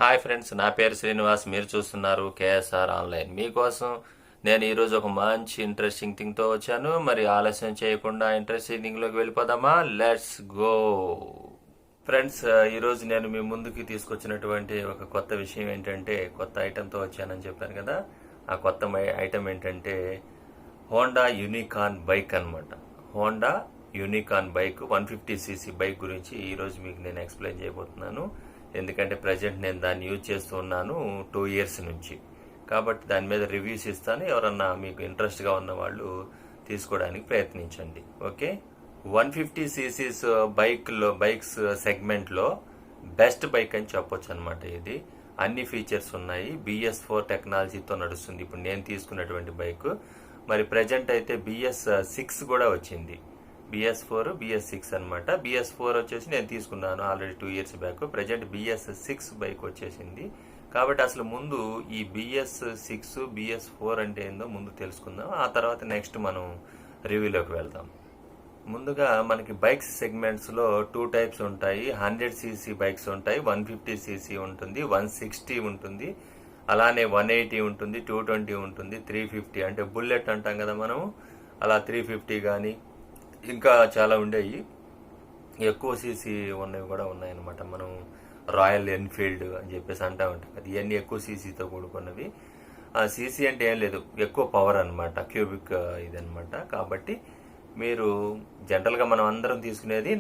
Hi friends, నా పేరు శ్రీనివాస్. మీరు చూస్తున్నారు కేఎస్ఆర్ ఆన్లైన్. మీకోసం నేను ఈరోజు ఒక మంచి ఇంట్రెస్టింగ్ థింగ్తో వచ్చాను. మరి ఆలస్యం చేయకుండా ఇంట్రెస్టింగ్ థింగ్లోకి వెళ్ళిపోదామా? Let's go friends. ఈరోజు నేను మీ ముందుకి తీసుకొచ్చినటువంటి ఒక కొత్త విషయం ఏంటంటే, కొత్త ఐటెంతో వచ్చానని చెప్పాను కదా. ఆ కొత్త ఐటెం ఏంటంటే హోండా యూనికార్న్ బైక్ అనమాట. Honda unicorn bike 150cc bike గురించి ఈరోజు మీకు నేను ఎక్స్ప్లెయిన్ చేయబోతున్నాను. ఎందుకంటే ప్రజెంట్ నేను దాన్ని యూజ్ చేస్తూ ఉన్నాను 2 years నుంచి. కాబట్టి దాని మీద రివ్యూస్ ఇస్తాను. ఎవరన్నా మీకు ఇంట్రెస్ట్గా ఉన్న వాళ్ళు తీసుకోవడానికి ప్రయత్నించండి. ఓకే, 150cc బైక్స్ సెగ్మెంట్లో బెస్ట్ బైక్ అని చెప్పొచ్చు అనమాట. ఇది అన్ని ఫీచర్స్ ఉన్నాయి. BS4 టెక్నాలజీతో నడుస్తుంది ఇప్పుడు నేను తీసుకున్నటువంటి బైక్. మరి ప్రజెంట్ అయితే BS6 కూడా వచ్చింది. BS4 BS6 అనమాట. BS4 వచ్చేసి నేను తీసుకున్నాను already 2 years back. Present BS6 bike వచ్చేసింది. కాబట్టి అసలు ముందు ఈ BS6 BS4 అంటే ఏందో ముందు తెలుసుకుందాం. ఆ తర్వాత నెక్స్ట్ మనం రివ్యూలోకి వెళ్దాం. ముందుగా మనకి బైక్స్ సెగ్మెంట్స్లో 2 types ఉంటాయి. 100cc బైక్స్ ఉంటాయి, 150cc ఉంటుంది, 160 ఉంటుంది, అలానే 180 ఉంటుంది, 220 ఉంటుంది, 350 అంటే బుల్లెట్ అంటాం కదా మనం, అలా 350 కానీ ఇంకా చాలా ఉండేవి. ఎక్కువ సీసీ ఉన్నవి కూడా ఉన్నాయన్నమాట. మనం రాయల్ ఎన్ఫీల్డ్ అని చెప్పేసి అంటా ఉంటాం కదా, ఇవన్నీ ఎక్కువ సీసీతో కూడుకున్నవి. సీసీ అంటే ఏం లేదు, ఎక్కువ పవర్ అనమాట, క్యూబిక్ ఇదనమాట. కాబట్టి మీరు జనరల్గా మనం అందరం తీసుకునేది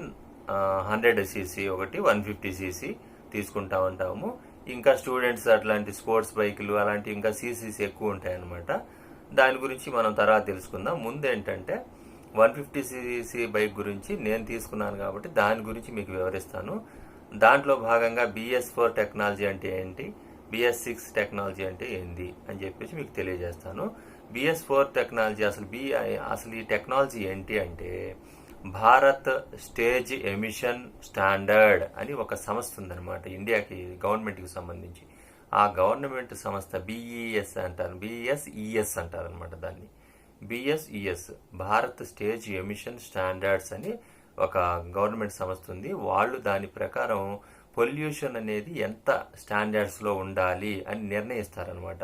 100cc ఒకటి, 150cc తీసుకుంటా ఉంటాము. ఇంకా స్టూడెంట్స్ అట్లాంటి స్పోర్ట్స్ బైకులు అలాంటి ఇంకా సీసీస్ ఎక్కువ ఉంటాయి అనమాట. దాని గురించి మనం తర్వాత తెలుసుకుందాం. ముందు ఏంటంటే 150cc బైక్ గురించి నేను తీసుకున్నాను కాబట్టి దాని గురించి మీకు వివరిస్తాను. దాంట్లో భాగంగా BS4 టెక్నాలజీ అంటే ఏంటి, BS6 టెక్నాలజీ అంటే ఏంది అని చెప్పేసి మీకు తెలియజేస్తాను. BS4 టెక్నాలజీ అసలు ఈ టెక్నాలజీ ఏంటి అంటే, భారత్ స్టేజ్ ఎమిషన్ స్టాండర్డ్ అని ఒక సంస్థ ఉందన్నమాట ఇండియాకి, గవర్నమెంట్కి సంబంధించి. ఆ గవర్నమెంట్ సంస్థ BES అంటారు, BSES అంటారు అనమాట దాన్ని. BSES Bharat stage emission standards అని ఒక గవర్నమెంట్ సంస్థ ఉంది. వాళ్ళు దాని ప్రకారం పొల్యూషన్ అనేది ఎంత స్టాండర్డ్స్లో ఉండాలి అని నిర్ణయిస్తారనమాట.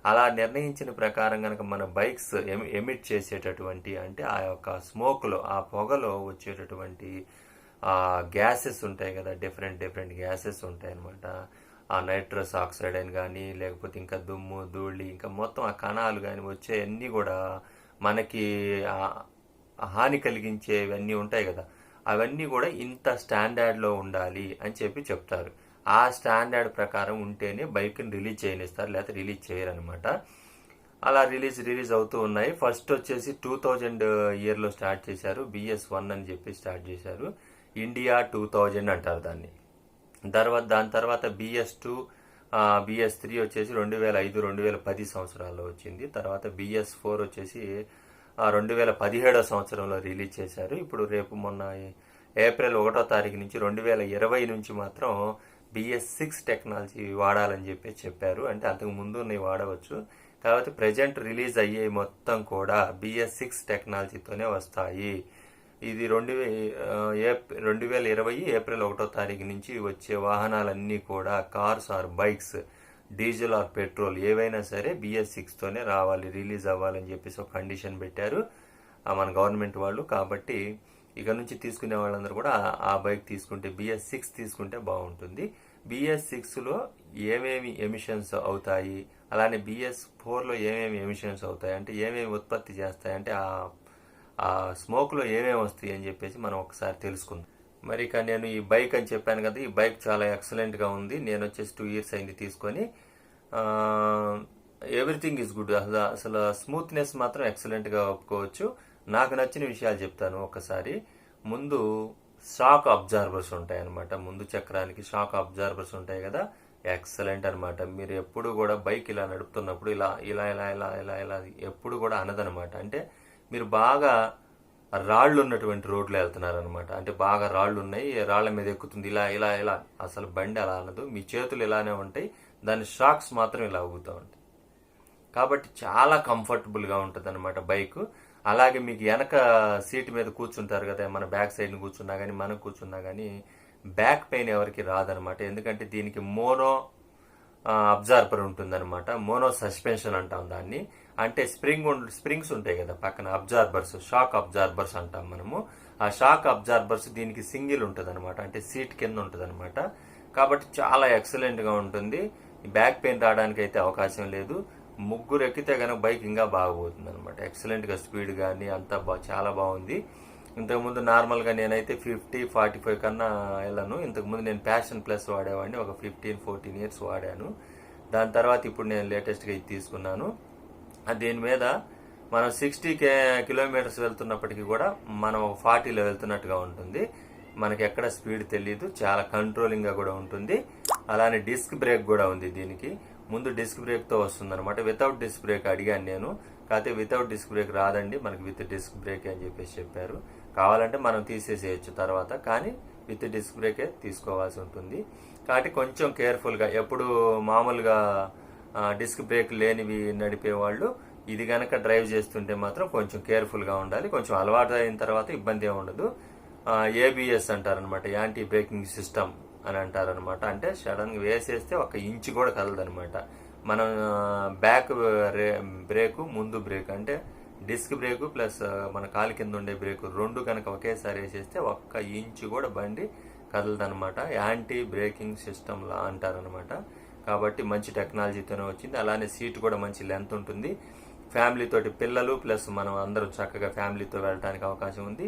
అలా నిర్ణయించిన ప్రకారం కనుక మన బైక్స్ ఎమిట్ చేసేటటువంటి, అంటే ఆ యొక్క స్మోక్లో, ఆ పొగలో వచ్చేటటువంటి గ్యాసెస్ ఉంటాయి కదా, డిఫరెంట్ గ్యాసెస్ ఉంటాయి అనమాట. ఆ నైట్రస్ ఆక్సైడ్ అని కానీ, లేకపోతే ఇంకా దుమ్ము ధూళి, ఇంకా మొత్తం ఆ కణాలు కానీ వచ్చే అన్నీ కూడా మనకి హాని కలిగించేవన్నీ ఉంటాయి కదా, అవన్నీ కూడా ఇంత స్టాండర్డ్లో ఉండాలి అని చెప్పి చెప్తారు. ఆ స్టాండర్డ్ ప్రకారం ఉంటేనే బైక్ని రిలీజ్ చేయనిస్తారు, లేకపోతే రిలీజ్ చేయరనమాట. అలా రిలీజ్ అవుతూ ఉన్నాయి. ఫస్ట్ వచ్చేసి 2000 ఇయర్లో స్టార్ట్ చేశారు. BS1 అని చెప్పి స్టార్ట్ చేశారు. ఇండియా 2000 అంటారు దాన్ని. దాని తర్వాత BS2 BS3 వచ్చేసి 2005 2010 సంవత్సరాల్లో వచ్చింది. తర్వాత BS4 వచ్చేసి 2017 సంవత్సరంలో రిలీజ్ చేశారు. ఇప్పుడు మొన్న ఏప్రిల్ 1వ తారీఖు నుంచి 2020 నుంచి మాత్రం BS6 టెక్నాలజీ వాడాలని చెప్పారు. అంటే అంతకు ముందు ఉన్నాయి వాడవచ్చు, కాబట్టి ప్రజెంట్ రిలీజ్ అయ్యే మొత్తం కూడా BS6 టెక్నాలజీతోనే వస్తాయి. ఇది 2020 ఏప్రిల్ 1వ తారీఖు నుంచి వచ్చే వాహనాలన్నీ కూడా, cars or bikes, diesel or petrol ఏవైనా సరే BS6తోనే రావాలి, రిలీజ్ అవ్వాలని చెప్పేసి ఒక కండిషన్ పెట్టారు మన గవర్నమెంట్ వాళ్ళు. కాబట్టి ఇక నుంచి తీసుకునే వాళ్ళందరూ కూడా ఆ బైక్ తీసుకుంటే, BS6 తీసుకుంటే బాగుంటుంది. BS6లో ఏమేమి ఎమిషన్స్ అవుతాయి, అలానే BS4లో ఏమేమి ఎమిషన్స్ అవుతాయి, అంటే ఏమేమి ఉత్పత్తి చేస్తాయి, అంటే ఆ స్మోక్లో ఏమేమి వస్తాయి అని చెప్పేసి మనం ఒకసారి తెలుసుకుందాం. మరి ఇక నేను ఈ బైక్ అని చెప్పాను కదా, ఈ బైక్ చాలా ఎక్సలెంట్గా ఉంది. నేను వచ్చేసి 2 years అయింది తీసుకొని. Everything is good. అసలు స్మూత్నెస్ మాత్రం ఎక్సలెంట్గా ఒప్పుకోవచ్చు. నాకు నచ్చిన విషయాలు చెప్తాను ఒకసారి. ముందు షాక్ అబ్జార్బర్స్ ఉంటాయి అనమాట. ముందు చక్రానికి షాక్ అబ్జార్బర్స్ ఉంటాయి కదా, ఎక్సలెంట్ అనమాట. మీరు ఎప్పుడు కూడా బైక్ ఇలా నడుపుతున్నప్పుడు ఇలా ఇలా ఇలా ఇలా ఇలా ఇలా ఎప్పుడు కూడా అనదనమాట. అంటే మీరు బాగా రాళ్ళు ఉన్నటువంటి రోడ్లో వెళ్తున్నారనమాట. అంటే బాగా రాళ్ళు ఉన్నాయి, రాళ్ల మీద ఎక్కుతుంది, ఇలా ఇలా ఇలా, అసలు బండి అలా అనదు. మీ చేతులు ఇలానే ఉంటాయి, దాని షాక్స్ మాత్రం ఇలా ఊగుతూ ఉంటాయి. కాబట్టి చాలా కంఫర్టబుల్గా ఉంటుంది అనమాట బైక్. అలాగే మీకు వెనక సీట్ మీద కూర్చుంటారు కదా, మన బ్యాక్ సైడ్ని కూర్చున్నా కానీ మనం కూర్చున్నా కానీ బ్యాక్ పెయిన్ ఎవరికి రాదనమాట. ఎందుకంటే దీనికి మోనో అబ్జార్బర్ ఉంటుందన్నమాట. మోనో సస్పెన్షన్ అంటాం దాన్ని. అంటే స్ప్రింగ్స్ ఉంటాయి కదా పక్కన, అబ్జార్బర్స్, షాక్ అబ్జార్బర్స్ అంటాం మనము. ఆ షాక్ అబ్జార్బర్స్ దీనికి సింగిల్ ఉంటుంది అనమాట, అంటే సీట్ కింద ఉంటుంది అనమాట. కాబట్టి చాలా ఎక్సలెంట్ గా ఉంటుంది. బ్యాక్ పెయిన్ రావడానికి అయితే అవకాశం లేదు. ముగ్గురు ఎక్కితే కనుక బైక్ ఇంకా బాగపోతుంది అనమాట. ఎక్సలెంట్ గా స్పీడ్ కానీ అంతా చాలా బాగుంది. ఇంతకుముందు నార్మల్గా నేనైతే 50-45 కన్నా వెళ్ళాను. ఇంతకుముందు నేను ప్యాషన్ ప్లస్ వాడేవాడిని, ఒక 15-14 ఇయర్స్ వాడాను. దాని తర్వాత ఇప్పుడు నేను లేటెస్ట్గా ఇది తీసుకున్నాను. దీని మీద మనం 60 కిలోమీటర్స్ వెళ్తున్నప్పటికీ కూడా మనం 40లో వెళ్తున్నట్టుగా ఉంటుంది. మనకి ఎక్కడ స్పీడ్ తెలియదు, చాలా కంట్రోలింగ్గా కూడా ఉంటుంది. అలానే డిస్క్ బ్రేక్ కూడా ఉంది దీనికి. ముందు డిస్క్ బ్రేక్తో వస్తుంది అనమాట. వితౌట్ డిస్క్ బ్రేక్ అడిగాను నేను, కాకపోతే వితౌట్ డిస్క్ బ్రేక్ రాదండి, మనకి విత్ డిస్క్ బ్రేక్ అని చెప్పేసి చెప్పారు. కావాలంటే మనం తీసేసేయచ్చు తర్వాత, కానీ విత్ డిస్క్ బ్రేకే తీసుకోవాల్సి ఉంటుంది. కాబట్టి కొంచెం కేర్ఫుల్గా, ఎప్పుడు మామూలుగా డిస్క్ బ్రేక్ లేనివి నడిపే వాళ్ళు ఇది గనక డ్రైవ్ చేస్తుంటే మాత్రం కొంచెం కేర్ఫుల్గా ఉండాలి. కొంచెం అలవాటు అయిన తర్వాత ఇబ్బంది ఏమి ఉండదు. ఏబిఎస్ అంటారనమాట, యాంటీ బ్రేకింగ్ సిస్టమ్ అని అంటారనమాట. అంటే సడన్గా వేసేస్తే 1 ఇంచ్ కూడా కదలదనమాట. మనం బ్యాక్ బ్రేకు, ముందు బ్రేక్, అంటే డిస్క్ బ్రేకు ప్లస్ మన కాలు కింద ఉండే బ్రేకు రెండు కనుక ఒకేసారి వేసేస్తే 1 ఇంచు కూడా బండి కదలదనమాట. యాంటీ బ్రేకింగ్ సిస్టమ్ లా అంటారనమాట. కాబట్టి మంచి టెక్నాలజీతోనే వచ్చింది. అలానే సీట్ కూడా మంచి లెంత్ ఉంటుంది. ఫ్యామిలీ తోటి, పిల్లలు ప్లస్ మనం అందరం చక్కగా ఫ్యామిలీతో వెళ్ళడానికి అవకాశం ఉంది.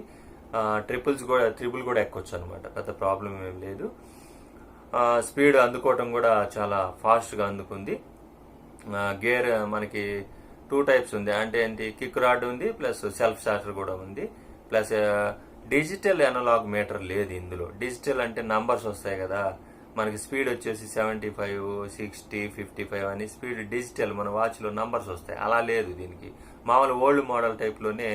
ట్రిపుల్ కూడా ఎక్కొచ్చు అనమాట, పెద్ద ప్రాబ్లం ఏం లేదు. స్పీడ్ అందుకోవటం కూడా చాలా ఫాస్ట్గా అందుకుంది. గేర్ మనకి 2 టైప్స్ ఉంది, అంటే ఏంటి, కిక్ రాడ్ ఉంది ప్లస్ సెల్ఫ్ స్టార్టర్ కూడా ఉంది. ప్లస్ డిజిటల్ ఎనలాగ్ మీటర్ లేదు ఇందులో. డిజిటల్ అంటే నంబర్స్ వస్తాయి కదా మనకి, స్పీడ్ వచ్చేసి 75, 60, 55 అని స్పీడ్ డిజిటల్ మన వాచ్లో నంబర్స్ వస్తాయి. అలా లేదు దీనికి. మామూలు ఓల్డ్ మోడల్ టైప్లోనే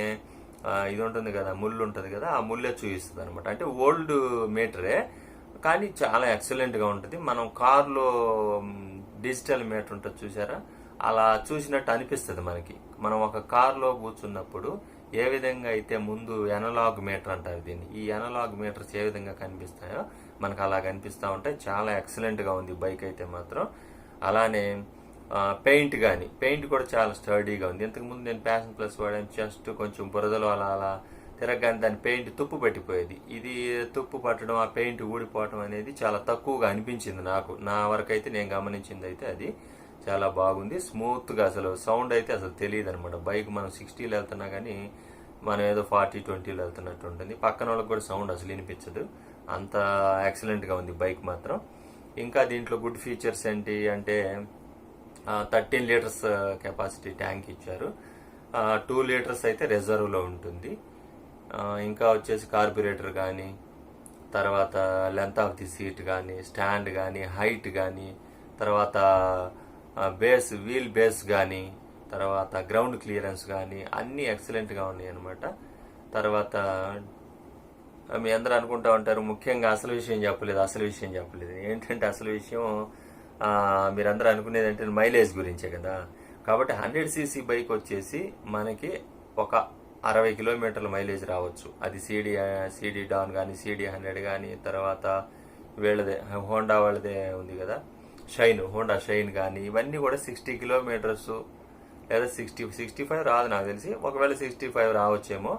ఇది ఉంటుంది కదా, ముళ్ళు ఉంటుంది కదా, ఆ ముళ్ళే చూపిస్తుంది అనమాట. అంటే ఓల్డ్ మీటరే, కానీ చాలా ఎక్సలెంట్గా ఉంటుంది. మనం కార్లో డిజిటల్ మీటర్ ఉంటుంది చూసారా, అలా చూసినట్టు అనిపిస్తుంది మనకి. మనం ఒక కార్లో కూర్చున్నప్పుడు ఏ విధంగా అయితే ముందు ఎనలాగ్ మీటర్ అంటారు దీన్ని, ఈ ఎనలాగ్ మీటర్స్ ఏ విధంగా కనిపిస్తాయో మనకు అలా కనిపిస్తూ ఉంటాయి. చాలా ఎక్సలెంట్గా ఉంది బైక్ అయితే మాత్రం. అలానే పెయింట్ కూడా చాలా స్టడీగా ఉంది. ఇంతకుముందు నేను ప్యాషన్ ప్లస్ వాడాను, జస్ట్ కొంచెం బురదలో అలా తిరగగానే దాని పెయింట్ తుప్పు పట్టిపోయేది. ఇది తుప్పు పట్టడం, ఆ పెయింట్ ఊడిపోవడం అనేది చాలా తక్కువగా అనిపించింది నాకు. నా వరకు అయితే నేను గమనించింది అయితే అది చాలా బాగుంది. స్మూత్గా, అసలు సౌండ్ అయితే అసలు తెలియదు అనమాట. బైక్ మనం 60లో వెళ్తున్నా కానీ మనం ఏదో 40-20లో వెళ్తున్నట్టు ఉంటుంది. పక్కన వాళ్ళకి కూడా సౌండ్ అసలు వినిపించదు, అంత ఎక్సలెంట్గా ఉంది బైక్ మాత్రం. ఇంకా దీంట్లో గుడ్ ఫీచర్స్ ఏంటి అంటే 13 లీటర్స్ కెపాసిటీ ట్యాంక్ ఇచ్చారు. 2 లీటర్స్ అయితే రిజర్వ్లో ఉంటుంది. ఇంకా వచ్చేసి కార్బొరేటర్ కానీ, తర్వాత లెంత్ ఆఫ్ ది సీట్ కానీ, స్టాండ్ కానీ, హైట్ కానీ, తర్వాత వీల్ బేస్ కానీ, తర్వాత గ్రౌండ్ క్లియరెన్స్ కానీ అన్నీ ఎక్సలెంట్గా ఉన్నాయి అనమాట. తర్వాత మీ అందరూ అనుకుంటా ఉంటారు, ముఖ్యంగా అసలు విషయం చెప్పలేదు. ఏంటంటే అసలు విషయం మీరందరూ అనుకునేది అంటే మైలేజ్ గురించే కదా. కాబట్టి 100cc బైక్ వచ్చేసి మనకి ఒక 60 కిలోమీటర్ల మైలేజ్ రావచ్చు. అది సిడి డాన్ కానీ, సిడి 100 కానీ, తర్వాత వీళ్ళదే హోండా వాళ్ళదే ఉంది కదా హోండా షైన్ కానీ, ఇవన్నీ కూడా 60 కిలోమీటర్స్ లేదా 65 రాదు నాకు తెలిసి. ఒకవేళ 65 రావచ్చేమో.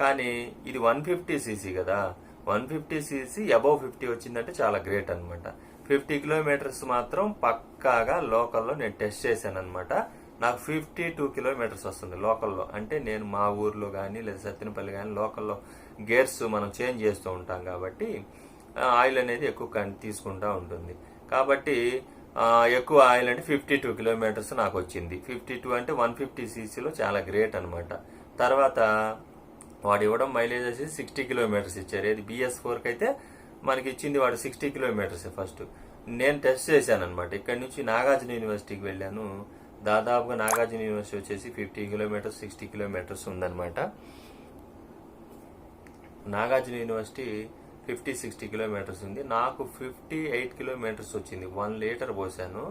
కానీ ఇది 150cc కదా, 150cc అబౌవ్ 50 వచ్చిందంటే చాలా గ్రేట్ అనమాట. 50 కిలోమీటర్స్ మాత్రం పక్కాగా లోకల్లో నేను టెస్ట్ చేశాను అనమాట. నాకు 52 కిలోమీటర్స్ వస్తుంది లోకల్లో. అంటే నేను మా ఊర్లో కానీ లేదా సత్తెనపల్లి కానీ లోకల్లో గేర్స్ మనం చేంజ్ చేస్తూ ఉంటాం కాబట్టి ఆయిల్ అనేది ఎక్కువ తీసుకుంటూ ఉంటుంది. కాబట్టి ఎక్కువ ఆయిల్ అంటే 52 కిలోమీటర్స్ నాకు వచ్చింది. 52 అంటే 150ccలో చాలా గ్రేట్ అనమాట. తర్వాత వాడు ఇవ్వడం మైలేజ్ వచ్చి 60 కిలోమీటర్స్ ఇచ్చారు. ఏది BS4కి అయితే మనకి ఇచ్చింది వాడు 60 కిలోమీటర్స్. ఫస్ట్ నేను టెస్ట్ చేశాను అనమాట. ఇక్కడ నుంచి నాగార్జున యూనివర్సిటీకి వెళ్ళాను. దాదాపుగా నాగార్జున యూనివర్సిటీ వచ్చేసి 50 కిలోమీటర్స్, 60 కిలోమీటర్స్ ఉందన్నమాట. నాగార్జున యూనివర్సిటీ 50-60 కిలోమీటర్స్ ఉంది. నాకు 58 కిలోమీటర్స్ వచ్చింది. 1 లీటర్ పోసాను,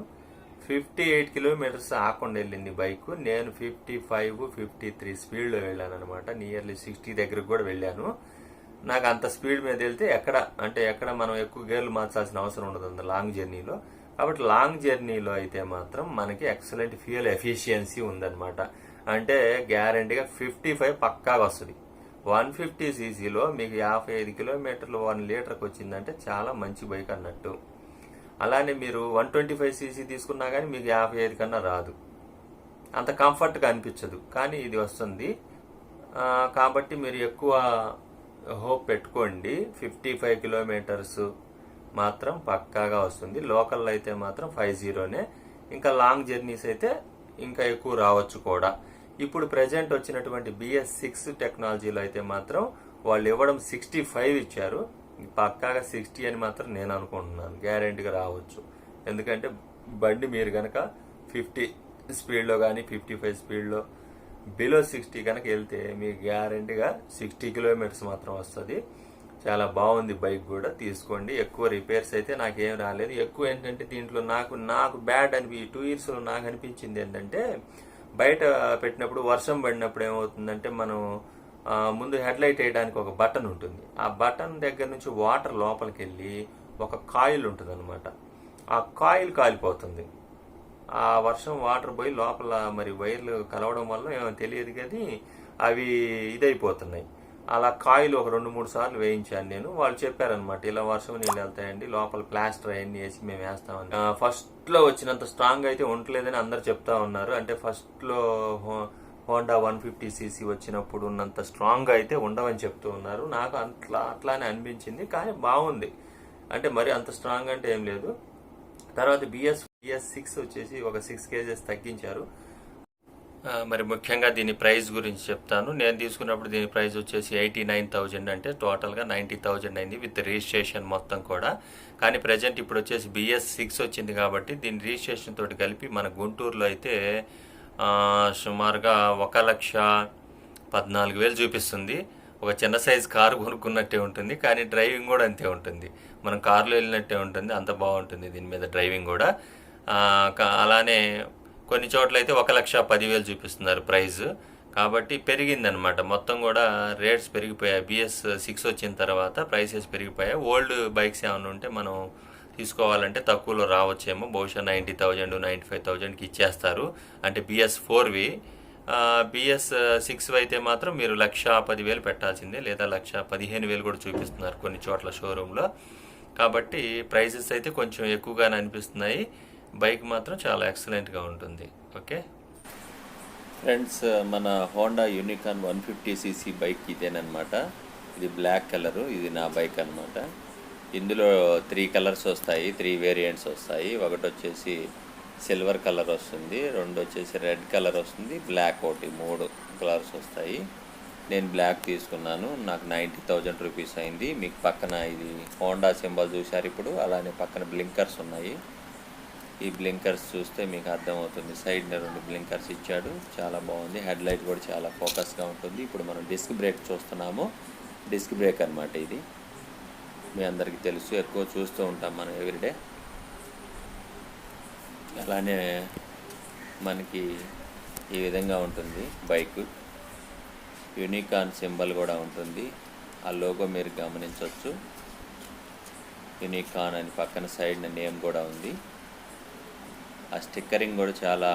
58 కిలోమీటర్స్ ఆకుండా వెళ్ళింది బైక్. నేను 55-53 స్పీడ్లో వెళ్ళాను అనమాట. నియర్లీ 60 దగ్గరకు కూడా వెళ్ళాను. నాకు అంత స్పీడ్ మీద వెళ్తే ఎక్కడ మనం ఎక్కువ గేర్లు మార్చాల్సిన అవసరం ఉండదు లాంగ్ జర్నీలో. కాబట్టి లాంగ్ జర్నీలో అయితే మాత్రం మనకి ఎక్సలెంట్ ఫ్యూయల్ ఎఫిషియన్సీ ఉందన్నమాట. అంటే గ్యారంటీగా 55 పక్కాగా వస్తుంది. 150 సీసీలో మీకు 55 కిలోమీటర్లు 1 లీటర్కి వచ్చిందంటే చాలా మంచి బైక్ అన్నట్టు. అలానే మీరు 125 సీసీ తీసుకున్నా కానీ మీకు 55 కన్నా రాదు, అంత కంఫర్ట్గా అనిపించదు. కానీ ఇది వస్తుంది కాబట్టి మీరు ఎక్కువ హోప్ పెట్టుకోండి. 55 కిలోమీటర్స్ మాత్రం పక్కాగా వస్తుంది. లోకల్లో అయితే మాత్రం 50నే. ఇంకా లాంగ్ జర్నీస్ అయితే ఇంకా ఎక్కువ రావచ్చు కూడా. ఇప్పుడు ప్రజెంట్ వచ్చినటువంటి BS6 టెక్నాలజీలో అయితే మాత్రం వాళ్ళు ఇవ్వడం 65 ఇచ్చారు. పక్కాగా 60 అని మాత్రం నేను అనుకుంటున్నాను. గ్యారెంటీగా రావచ్చు. ఎందుకంటే బండి మీరు కనుక 50 స్పీడ్లో కానీ 55 స్పీడ్లో బిలో 60 కనుక వెళ్తే మీకు గ్యారెంటీగా 60 కిలోమీటర్స్ మాత్రం వస్తుంది. చాలా బాగుంది బైక్ కూడా, తీసుకోండి. ఎక్కువ రిపేర్స్ అయితే నాకేం రాలేదు. ఎక్కువ ఏంటంటే దీంట్లో నాకు బ్యాడ్ 2 ఇయర్స్లో నాకు అనిపించింది ఏంటంటే, బయట పెట్టినప్పుడు వర్షం పడినప్పుడు ఏమవుతుందంటే మనం ముందు హెడ్ లైట్ వేయడానికి ఒక బటన్ ఉంటుంది. ఆ బటన్ దగ్గర నుంచి వాటర్ లోపలికి వెళ్ళి ఒక కాయిల్ ఉంటుంది అనమాట. ఆ కాయిల్ కాలిపోతుంది. ఆ వర్షం వాటర్ పోయి లోపల మరి వైర్లు కలవడం వల్ల ఏమో తెలియదు కానీ అవి ఇదైపోతున్నాయి. అలా కాయిల్ ఒక 2-3 సార్లు వేయించాను నేను. వాళ్ళు చెప్పారనమాట, ఇలా వర్షం నీళ్ళు వెళ్తాయండి, లోపల ప్లాస్టర్ అవన్నీ వేసి మేము వేస్తామని. ఫస్ట్లో వచ్చినంత స్ట్రాంగ్ అయితే ఉండలేదని అందరు చెప్తా ఉన్నారు. అంటే ఫస్ట్లో హోండా 150 సీసీ వచ్చినప్పుడు ఉన్నంత స్ట్రాంగ్ అయితే ఉండవని చెప్తూ ఉన్నారు. నాకు అట్లానే అనిపించింది. కానీ బాగుంది. అంటే మరి అంత స్ట్రాంగ్ అంటే ఏం లేదు. తర్వాత BS6 వచ్చేసి ఒక 6 kgs తగ్గించారు. మరి ముఖ్యంగా దీని ప్రైస్ గురించి చెప్తాను. నేను తీసుకున్నప్పుడు దీని ప్రైస్ వచ్చేసి 89,000, అంటే టోటల్గా 90,000 అయింది విత్ రిజిస్ట్రేషన్ మొత్తం కూడా. కానీ ప్రజెంట్ ఇప్పుడు వచ్చేసి BS6 వచ్చింది కాబట్టి దీని రిజిస్ట్రేషన్ తోటి కలిపి మన గుంటూరులో అయితే సుమారుగా 1,14,000 చూపిస్తుంది. ఒక చిన్న సైజ్ కారు కొనుక్కున్నట్టే ఉంటుంది, కానీ డ్రైవింగ్ కూడా అంతే ఉంటుంది. మనం కారులో వెళ్ళినట్టే ఉంటుంది, అంత బాగుంటుంది దీని మీద డ్రైవింగ్ కూడా. అలానే కొన్ని చోట్ల అయితే 1,10,000 చూపిస్తున్నారు ప్రైస్. కాబట్టి పెరిగిందనమాట మొత్తం కూడా, రేట్స్ పెరిగిపోయాయి. BS6 వచ్చిన తర్వాత ప్రైసెస్ పెరిగిపోయాయి. ఓల్డ్ బైక్స్ ఏమైనా ఉంటే మనం తీసుకోవాలంటే తక్కువలో రావచ్చేమో. బహుశా 90,000 95,000కి ఇచ్చేస్తారు, అంటే BS4వి. BS6 అయితే మాత్రం మీరు 1,10,000 పెట్టాల్సిందే, లేదా 1,15,000 కూడా చూపిస్తున్నారు కొన్ని చోట్ల షోరూంలో. కాబట్టి ప్రైసెస్ అయితే కొంచెం ఎక్కువగానే అనిపిస్తున్నాయి. బైక్ మాత్రం చాలా ఎక్సలెంట్గా ఉంటుంది. ఓకే ఫ్రెండ్స్, మన హోండా యూనికార్న్ 150 cc బైక్ ఇదేనమాట. ఇది బ్లాక్ కలరు. ఇది నా బైక్ అనమాట. ఇందులో 3 కలర్స్ వస్తాయి, 3 వేరియంట్స్ వస్తాయి. ఒకటి వచ్చేసి సిల్వర్ కలర్ వస్తుంది, 2 వచ్చేసి రెడ్ కలర్ వస్తుంది, బ్లాక్ ఒకటి, 3 కలర్స్ వస్తాయి. నేను బ్లాక్ తీసుకున్నాను. నాకు 90,000 రూపీస్ అయింది. మీకు పక్కన ఇది హోండా సింబల్ చూశారు ఇప్పుడు. అలానే పక్కన బ్లింకర్స్ ఉన్నాయి. ఈ బ్లింకర్స్ చూస్తే మీకు అర్థమవుతుంది. సైడ్న 2 బ్లింకర్స్ ఇచ్చాడు, చాలా బాగుంది. హెడ్ లైట్ కూడా చాలా ఫోకస్గా ఉంటుంది. ఇప్పుడు మనం డిస్క్ బ్రేక్ చూస్తున్నాము. డిస్క్ బ్రేక్ అనమాట ఇది. మీ అందరికీ తెలుసు, ఎక్కువ చూస్తూ ఉంటాం మనం ఎవ్రీడే. అలానే మనకి ఈ విధంగా ఉంటుంది బైక్. యూనికార్న్ సింబల్ కూడా ఉంటుంది. ఆ లోగో మీరు గమనించవచ్చు. యూనికార్న్ అని పక్కన సైడ్ నేమ్ కూడా ఉంది. ఆ స్టిక్కరింగ్ కూడా చాలా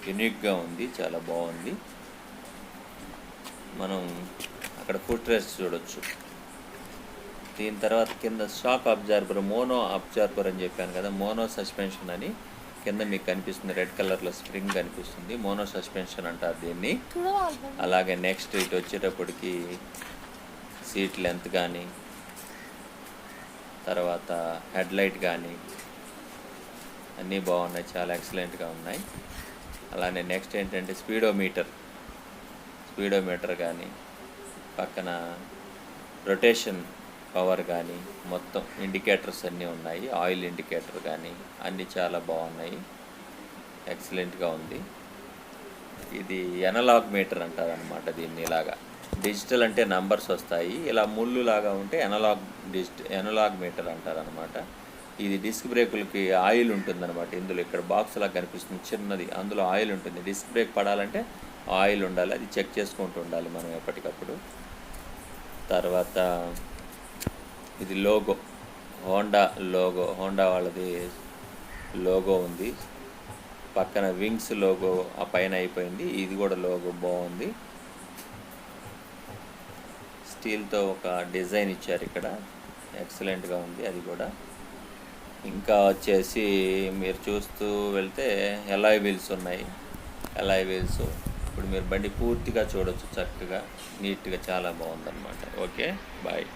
యూనిక్గా ఉంది, చాలా బాగుంది. మనం అక్కడ ఫుట్ రెస్ట్ చూడొచ్చు. దీని తర్వాత కింద షాక్ అబ్జార్బర్, మోనో అబ్జార్బర్ అని చెప్పాను కదా, మోనో సస్పెన్షన్ అని కింద మీకు కనిపిస్తుంది. రెడ్ కలర్లో స్ప్రింగ్ కనిపిస్తుంది, మోనో సస్పెన్షన్ అంటారు దీన్ని. అలాగే నెక్స్ట్ ఇటు వచ్చేటప్పటికి సీట్ లెంత్ కానీ, తర్వాత హెడ్ లైట్ కానీ అన్నీ బాగున్నాయి, చాలా ఎక్సలెంట్గా ఉన్నాయి. అలానే నెక్స్ట్ ఏంటంటే స్పీడోమీటర్ కానీ, పక్కన రొటేషన్ పవర్ కానీ, మొత్తం ఇండికేటర్స్ అన్నీ ఉన్నాయి. ఆయిల్ ఇండికేటర్ కానీ అన్నీ చాలా బాగున్నాయి, ఎక్సలెంట్గా ఉంది. ఇది ఎనలాగ్ మీటర్ అంటారు అనమాట దీన్ని. ఇలాగా డిజిటల్ అంటే నంబర్స్ వస్తాయి, ఇలా ముళ్ళు లాగా ఉంటే ఎనలాగ్ మీటర్ అంటారు అనమాట. ఇది డిస్క్ బ్రేకులకి ఆయిల్ ఉంటుందన్నమాట. ఇందులో ఇక్కడ బాక్స్ లాగా కనిపిస్తుంది చిన్నది, అందులో ఆయిల్ ఉంటుంది. డిస్క్ బ్రేక్ పడాలంటే ఆయిల్ ఉండాలి, అది చెక్ చేసుకుంటూ ఉండాలి మనం ఎప్పటికప్పుడు. తర్వాత ఇది లోగో, హోండా లోగో, హోండా వాళ్ళది లోగో ఉంది, పక్కన వింగ్స్ లోగో ఆ పైన అయిపోయింది, ఇది కూడా లోగో బాగుంది. స్టీల్తో ఒక డిజైన్ ఇచ్చారు ఇక్కడ, ఎక్సలెంట్గా ఉంది అది కూడా. ఇంకా వచ్చేసి మీరు చూస్తూ వెళ్తే అలాయ్ వీల్స్ ఉన్నాయి. అలాయ్ వీల్స్ ఇప్పుడు మీరు బండి పూర్తిగా చూడొచ్చు, చక్కగా నీట్గా చాలా బాగుందన్నమాట. Okay, bye.